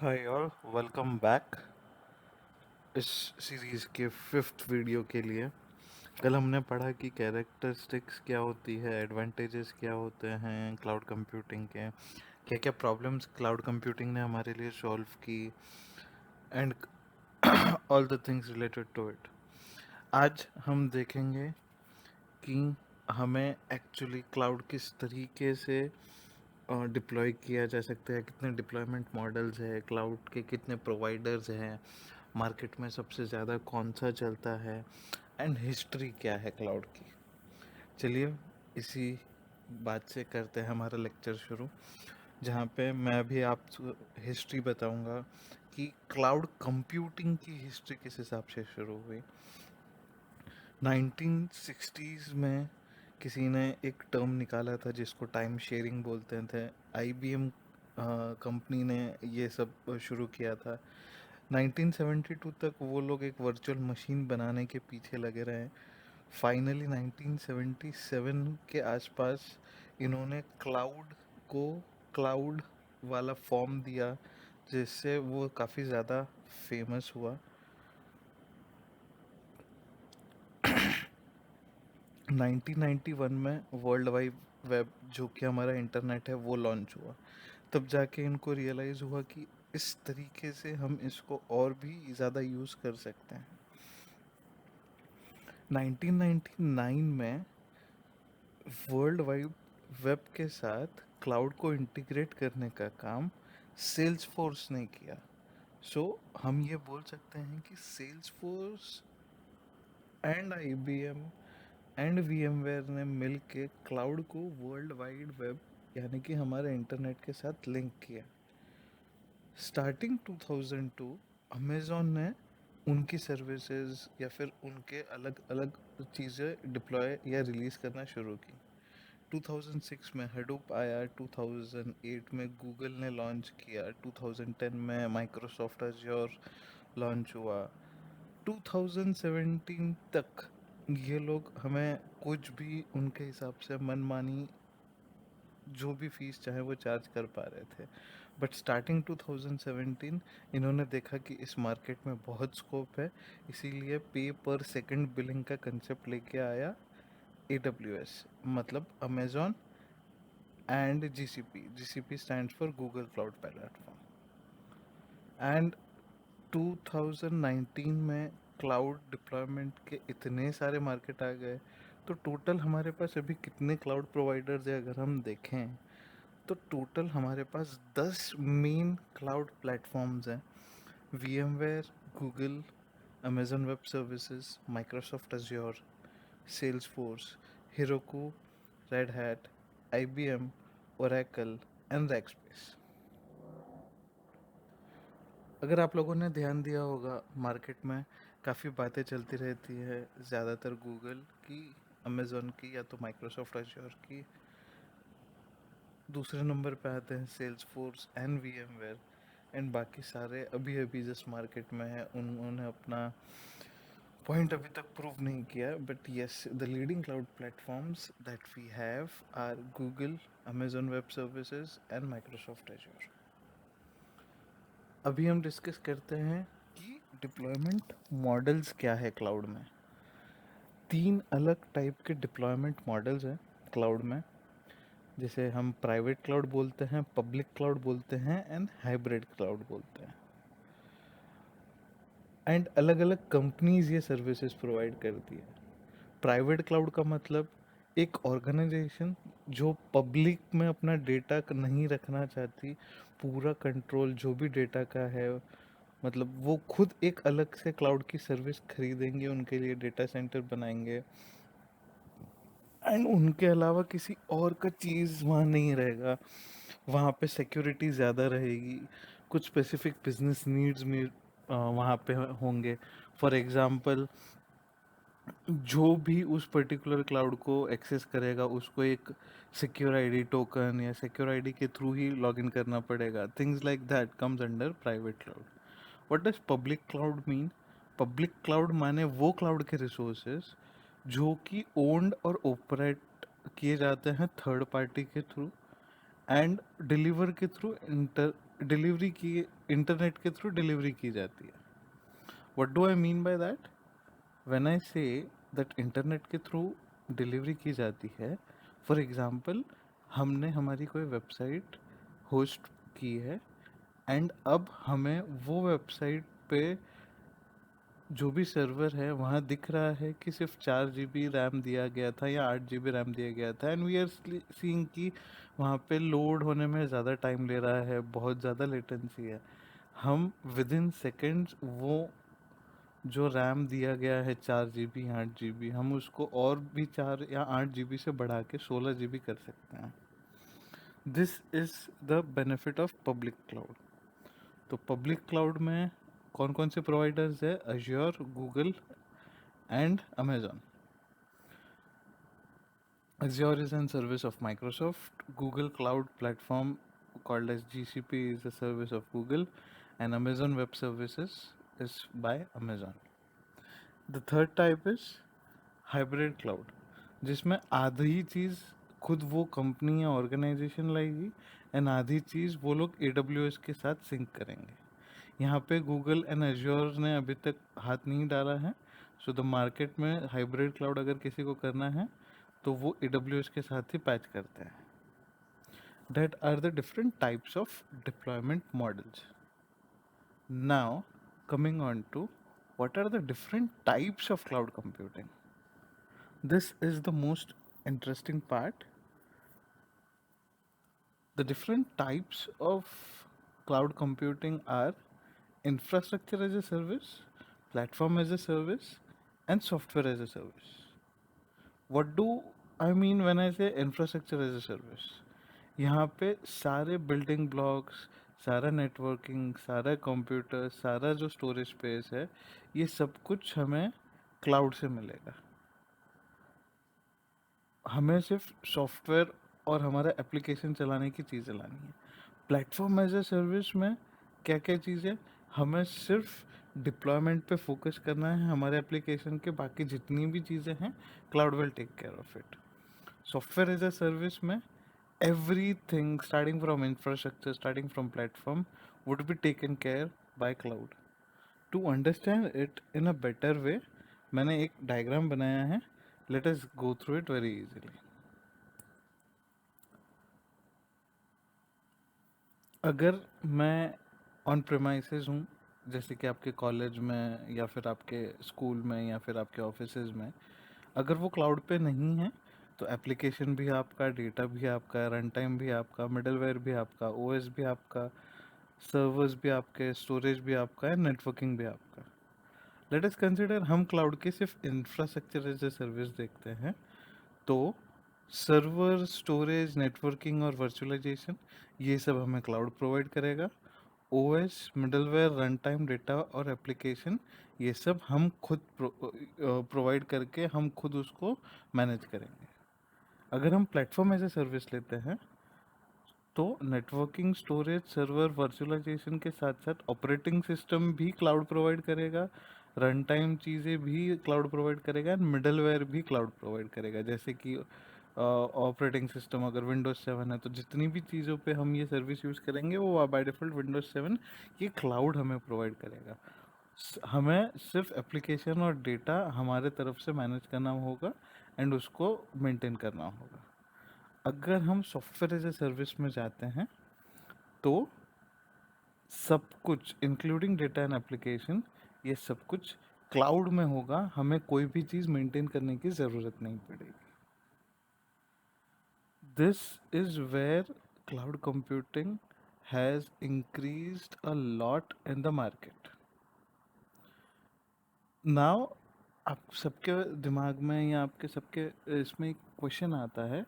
Hi all, welcome back इस series के fifth video के लिए। कल हमने पढ़ा कि कैरेक्टरिस्टिक्स क्या होती है, एडवांटेजेस क्या होते हैं क्लाउड कंप्यूटिंग के, क्या क्या प्रॉब्लम्स क्लाउड कंप्यूटिंग ने हमारे लिए सॉल्व की, and all the things related to it. आज हम देखेंगे कि हमें एक्चुअली क्लाउड किस तरीके से डिप्लॉय किया जा सकता है, कितने डिप्लॉयमेंट मॉडल्स है, क्लाउड के कितने प्रोवाइडर्स हैं, मार्केट में सबसे ज़्यादा कौन सा चलता है, एंड हिस्ट्री क्या है क्लाउड की। चलिए इसी बात से करते हैं हमारा लेक्चर शुरू, जहाँ पे मैं भी आप हिस्ट्री बताऊंगा कि क्लाउड कंप्यूटिंग की हिस्ट्री किस हिसाब से शुरू हुई। 1960s में किसी ने एक टर्म निकाला था जिसको टाइम शेयरिंग बोलते थे। IBM कंपनी ने ये सब शुरू किया था। 1972 तक वो लोग एक वर्चुअल मशीन बनाने के पीछे लगे रहे। फाइनली 1977 के आसपास इन्होंने क्लाउड को क्लाउड वाला फॉर्म दिया, जिससे वो काफ़ी ज़्यादा फेमस हुआ। 1991 में वर्ल्ड वाइड वेब, जो कि हमारा इंटरनेट है, वो लॉन्च हुआ। तब जाके इनको रियलाइज़ हुआ कि इस तरीके से हम इसको और भी ज़्यादा यूज़ कर सकते हैं। 1999 में वर्ल्ड वाइड वेब के साथ क्लाउड को इंटीग्रेट करने का काम सेल्स फोर्स ने किया। सो हम ये बोल सकते हैं कि Salesforce and IBM and VMware ने मिल के क्लाउड को वर्ल्ड वाइड वेब यानी कि हमारे इंटरनेट के साथ लिंक किया। स्टार्टिंग 2002 अमेज़ॉन ने उनकी सर्विसेज या फिर उनके अलग अलग चीज़ें डिप्लॉय या रिलीज़ करना शुरू की। 2006 में हडूप आया, 2008 में गूगल ने लॉन्च किया, 2010 में माइक्रोसॉफ्ट अज्योर लॉन्च हुआ। 2017 तक ये लोग हमें कुछ भी उनके हिसाब से मनमानी जो भी फीस चाहे वो चार्ज कर पा रहे थे। बट स्टार्टिंग 2017 इन्होंने देखा कि इस मार्केट में बहुत स्कोप है, इसीलिए पे पर सेकंड बिलिंग का कंसेप्ट लेके आया AWS, मतलब Amazon and GCP stands for Google cloud platform. And 2019 में क्लाउड डिप्लॉयमेंट के इतने सारे मार्केट आ गए, तो टोटल हमारे पास अभी कितने क्लाउड प्रोवाइडर्स है अगर हम देखें, तो टोटल हमारे पास 10 मेन क्लाउड प्लेटफॉर्म्स हैं। VMware, Google, Amazon web services, Microsoft Azure, Salesforce, Heroku, Red Hat, IBM, Oracle and Rackspace. अगर आप लोगों ने ध्यान दिया होगा, मार्केट में काफ़ी बातें चलती रहती है, ज़्यादातर गूगल की, अमेज़न की या तो माइक्रोसॉफ्ट अज्योर की। दूसरे नंबर पे आते हैं Salesforce and VMware, and बाकी सारे अभी अभी जस्ट मार्केट में है, उन्होंने अपना पॉइंट अभी तक प्रूव नहीं किया। But yes, the leading cloud platforms that we have are Google, Amazon web services and Microsoft Azure. अभी हम डिस्कस करते हैं कि डिप्लॉयमेंट मॉडल्स क्या है क्लाउड में। तीन अलग टाइप के डिप्लॉयमेंट मॉडल्स हैं क्लाउड में, जिसे हम प्राइवेट क्लाउड बोलते हैं, पब्लिक क्लाउड बोलते हैं एंड हाइब्रिड क्लाउड बोलते हैं। एंड अलग अलग कंपनीज ये सर्विसेज प्रोवाइड करती है। प्राइवेट क्लाउड का मतलब एक ऑर्गेनाइजेशन जो पब्लिक में अपना डेटा नहीं रखना चाहती, पूरा कंट्रोल जो भी डेटा का है, मतलब वो खुद एक अलग से क्लाउड की सर्विस खरीदेंगे, उनके लिए डेटा सेंटर बनाएंगे, एंड उनके अलावा किसी और का चीज़ वहाँ नहीं रहेगा। वहाँ पे सिक्योरिटी ज़्यादा रहेगी, कुछ स्पेसिफिक बिजनेस नीड्स में वहाँ पे होंगे। फॉर एग्जांपल, जो भी उस पर्टिकुलर क्लाउड को एक्सेस करेगा उसको एक सिक्योर आईडी टोकन या सिक्योर आईडी के थ्रू ही लॉगिन करना पड़ेगा। Things like that comes under private cloud. What does public cloud mean? Public cloud माने वो क्लाउड के रिसोर्सेज जो कि ओन्ड और ऑपरेट किए जाते हैं थर्ड पार्टी के थ्रू एंड डिलीवर के थ्रू डिलीवरी की, इंटरनेट के थ्रू डिलीवरी की जाती है. What do I mean by that? When I say that internet के थ्रू डिलीवरी की जाती है, फॉर एग्जांपल हमने हमारी कोई वेबसाइट होस्ट की है, एंड अब हमें वो वेबसाइट पे जो भी सर्वर है वहाँ दिख रहा है कि सिर्फ 4 GB रैम दिया गया था या 8 GB रैम दिया गया था, एंड वी आर सीइंग कि वहाँ पे लोड होने में ज़्यादा टाइम ले रहा है, बहुत ज़्यादा लेटेंसी है. हम विद इन सेकेंड्स वो जो रैम दिया गया है 4 GB 8 GB, हम उसको और भी 4 या 8 GB से बढ़ा के 16 GB कर सकते हैं. This is the benefit of public cloud. तो पब्लिक क्लाउड में कौन कौन से प्रोवाइडर्स है? Azure, Google and Amazon. Azure is a service of Microsoft. Google Cloud Platform, called as GCP, is a service of Google, and Amazon Web Services is by Amazon. The third type is hybrid cloud, जिसमें आधी चीज़ खुद वो company या organisation लाएगी, and आधी चीज़ वो लोग AWS के साथ सिंक करेंगे. यहाँ पे गूगल एंड एज्योर ने अभी तक हाथ नहीं डाला है. सो द मार्केट में हाइब्रिड क्लाउड अगर किसी को करना है तो वो AWS के साथ ही पैच करते हैं. That are the different types of deployment models. Now, coming on to what are the different types of cloud computing. This is the most interesting part. The different types of cloud computing are infrastructure as a service, platform as a service, and software as a service. What do I mean when I say infrastructure as a service? यहाँ पे सारे building blocks, सारा networking, सारा computer, सारा जो storage space है, ये सब कुछ हमें क्लाउड से मिलेगा. हमें सिर्फ सॉफ्टवेयर और हमारा एप्लीकेशन चलाने की चीज़ें लानी है. प्लेटफॉर्म एज ए सर्विस में क्या क्या चीज़ें, हमें सिर्फ डिप्लॉयमेंट पे फोकस करना है. हमारे एप्लीकेशन के बाकी जितनी भी चीज़ें हैं, cloud will take care of it. Software as a service में everything starting from infrastructure, starting from platform, would be taken care by cloud. To understand it in a better way, मैंने एक diagram बनाया है. Let us go through it very easily. अगर मैं on premises हूँ, जैसे कि आपके कॉलेज में या फिर आपके स्कूल में या फिर आपके ऑफिसेज में, अगर वो क्लाउड पे नहीं है तो एप्लीकेशन भी आपका, डेटा भी आपका, रन टाइम भी आपका, मिडलवेयर भी आपका, ओएस भी आपका, सर्वर्स भी आपके, स्टोरेज भी आपका है, नेटवर्किंग भी आपका. लेट अस कंसिडर हम क्लाउड के सिर्फ इंफ्रास्ट्रक्चर एज ए सर्विस देखते हैं. तो सर्वर, स्टोरेज, नेटवर्किंग और वर्चुअलाइजेशन, ये सब हमें क्लाउड प्रोवाइड करेगा. OS, middleware, run time, data और एप्लीकेशन, ये सब हम खुद प्रोवाइड करके हम खुद उसको मैनेज करेंगे. अगर हम प्लेटफॉर्म एज ए सर्विस लेते हैं तो नेटवर्किंग, स्टोरेज, सर्वर, वर्चुअलाइजेशन के साथ साथ ऑपरेटिंग सिस्टम भी क्लाउड प्रोवाइड करेगा, रन टाइम चीज़ें भी क्लाउड प्रोवाइड करेगा, एंड मिडलवेयर भी क्लाउड प्रोवाइड करेगा. जैसे कि ऑपरेटिंग सिस्टम अगर विंडोज 7 है तो जितनी भी चीज़ों पे हम ये सर्विस यूज़ करेंगे वो बाय डिफ़ॉल्ट विंडोज 7 ये क्लाउड हमें प्रोवाइड करेगा. हमें सिर्फ एप्लीकेशन और डेटा हमारे तरफ से मैनेज करना होगा एंड उसको मेंटेन करना होगा. अगर हम सॉफ्टवेयर एज ए सर्विस में जाते हैं तो सब कुछ इंक्लूडिंग डेटा एंड एप्लीकेशन, ये सब कुछ क्लाउड में होगा. हमें कोई भी चीज़ मेंटेन करने की ज़रूरत नहीं पड़ेगी. This is where cloud computing has increased a lot in the market. Now आप सबके दिमाग में या आपके सबके इसमें एक क्वेश्चन आता है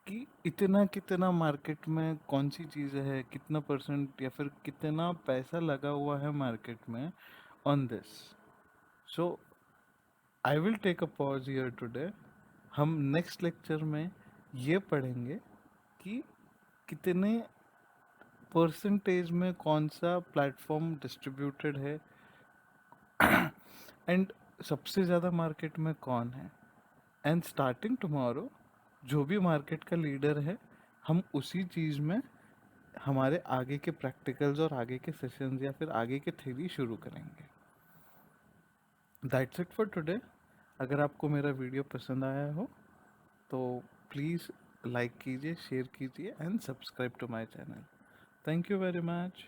कि इतना कितना मार्केट में कौन सी चीज़ है, कितना परसेंट या फिर कितना पैसा लगा हुआ है मार्केट में on this. So I will take a pause here today. हम नेक्स्ट लेक्चर में ये पढ़ेंगे कि कितने परसेंटेज में कौन सा प्लेटफॉर्म डिस्ट्रीब्यूटेड है एंड सबसे ज़्यादा मार्केट में कौन है. एंड स्टार्टिंग टुमारो जो भी मार्केट का लीडर है, हम उसी चीज़ में हमारे आगे के प्रैक्टिकल्स और आगे के सेशंस या फिर आगे के थ्योरी शुरू करेंगे। That's it for today. अगर आपको मेरा वीडियो पसंद आया हो तो प्लीज़ लाइक कीजिए, शेयर कीजिए and subscribe to my channel. Thank you very much.